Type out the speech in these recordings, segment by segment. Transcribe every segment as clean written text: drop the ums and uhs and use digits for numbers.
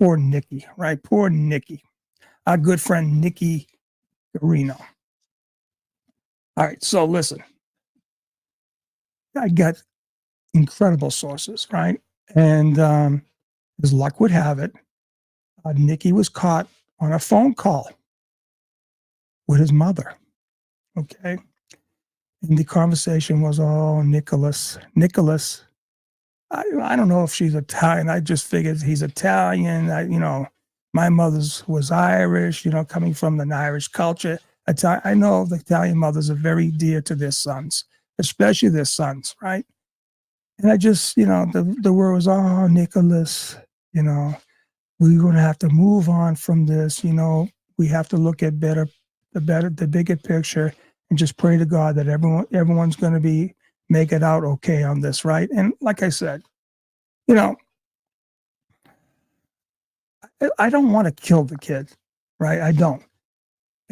poor Nicky, right? Poor Nicky. Our good friend Nicky Guarino. All right, so listen, I got incredible sources, right? And as luck would have it, Nicky was caught on a phone call with his mother. Okay. And the conversation was, oh, Nicholas. I don't know if she's Italian. I just figured he's Italian. My mother's was Irish, coming from an Irish culture. I know the Italian mothers are very dear to their sons, especially their sons, right? And I just, the word was, oh, Nicholas, we're going to have to move on from this. We have to look at the bigger picture, and just pray to God that everyone's going to make it out okay on this, right? And like I said, I don't want to kill the kid, right? I don't.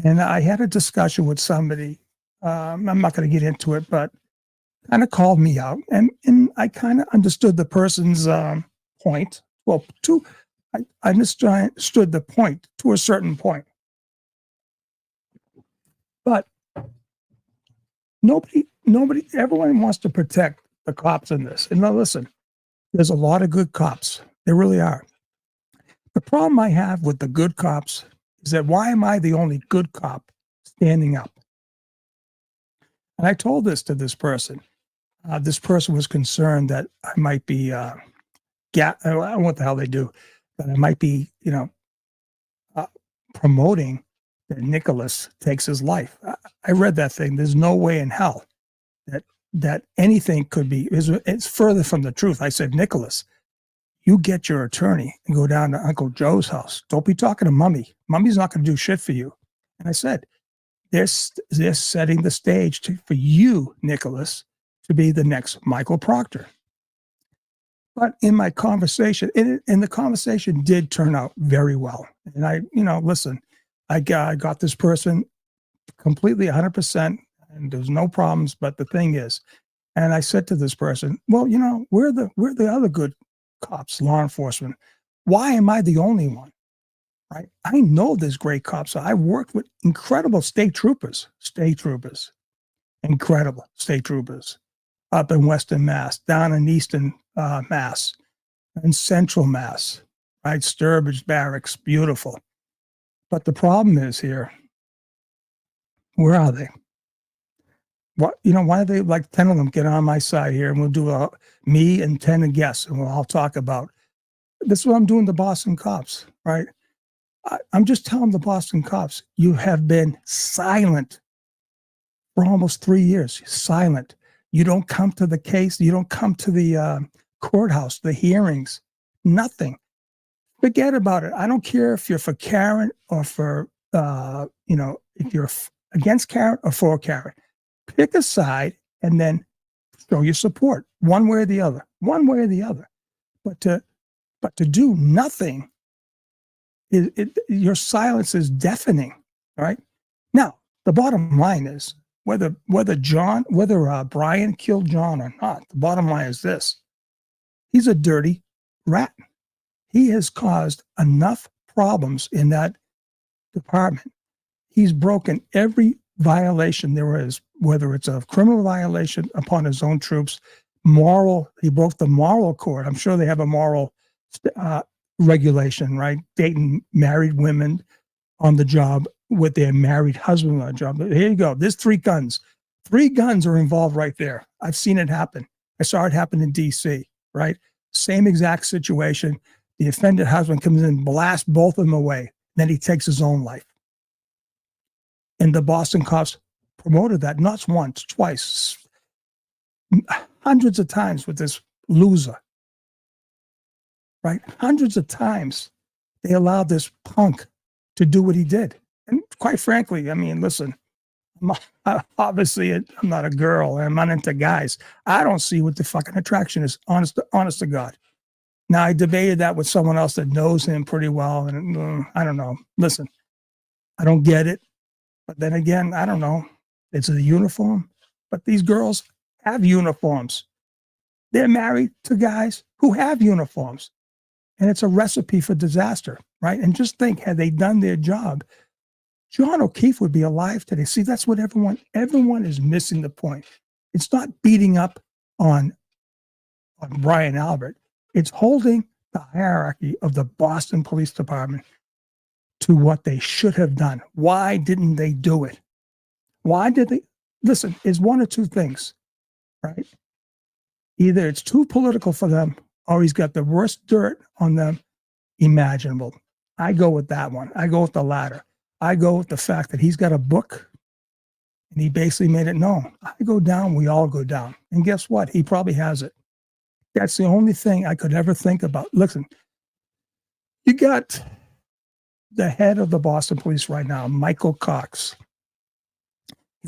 And I had a discussion with somebody. I'm not going to get into it, but kind of called me out, and I kind of understood the person's point. Well, I understood the point to a certain point, but nobody, everyone wants to protect the cops in this. And now listen, there's a lot of good cops. There really are. The problem I have with the good cops is that why am I the only good cop standing up? And I told this to this person. This person was concerned that I might be, I don't know what the hell they do, but I might be, promoting that Nicholas takes his life. I read that thing. There's no way in hell that anything could be. It's further from the truth. I said, Nicholas, you get your attorney and go down to Uncle Joe's house. Don't be talking to Mummy. Mummy's not going to do shit for you. And I said, they're setting the stage for you, Nicholas, to be the next Michael Proctor. But in my conversation, and the conversation did turn out very well. And listen, I got this person completely 100%, and there's no problems. But the thing is, and I said to this person, well, we're the other good cops, law enforcement. Why am I the only one? Right? I know there's great cops. I worked with incredible state troopers, incredible state troopers up in Western Mass, down in Eastern Mass, and Central Mass, right? Sturbridge Barracks, beautiful. But the problem is here, where are they? Why do they, like 10 of them, get on my side here, and we'll do me and 10 guests, and we'll all talk about, this is what I'm doing to Boston cops, right? I'm just telling the Boston cops, you have been silent for almost 3 years, silent. You don't come to the case. You don't come to the courthouse, the hearings, nothing. Forget about it. I don't care if you're for Karen or for, if you're against Karen or for Karen. Pick a side and then show your support, one way or the other. But to do nothing, your silence is deafening. All right. Now, the bottom line is whether Brian killed John or not. The bottom line is this: he's a dirty rat. He has caused enough problems in that department. He's broken every violation there is, whether it's a criminal violation upon his own troops, he broke the moral code. I'm sure they have a moral regulation, right? Dating married women on the job with their married husband on the job. Here you go. There's 3 guns. 3 guns are involved right there. I've seen it happen. I saw it happen in D.C., right? Same exact situation. The offended husband comes in and blasts both of them away. Then he takes his own life. And the Boston cops promoted that not once, twice, hundreds of times with this loser, right? Hundreds of times they allowed this punk to do what he did. And quite frankly, I mean, listen, obviously I'm not a girl and I'm not into guys. I don't see what the fucking attraction is, honest to God. Now, I debated that with someone else that knows him pretty well, and I don't know. Listen, I don't get it. But then again, I don't know. It's a uniform. But these girls have uniforms. They're married to guys who have uniforms. And it's a recipe for disaster, right? And just think, had they done their job, John O'Keefe would be alive today. See, that's what everyone is missing the point. It's not beating up on Brian Albert. It's holding the hierarchy of the Boston Police Department to what they should have done. Why didn't they do it? Why did they? Listen, it's one or two things, right? Either it's too political for them or he's got the worst dirt on them imaginable. I go with that one. I go with the latter. I go with the fact that he's got a book and he basically made it known. I go down, we all go down. And guess what? He probably has it. That's the only thing I could ever think about. Listen, you got the head of the Boston Police right now, Michael Cox.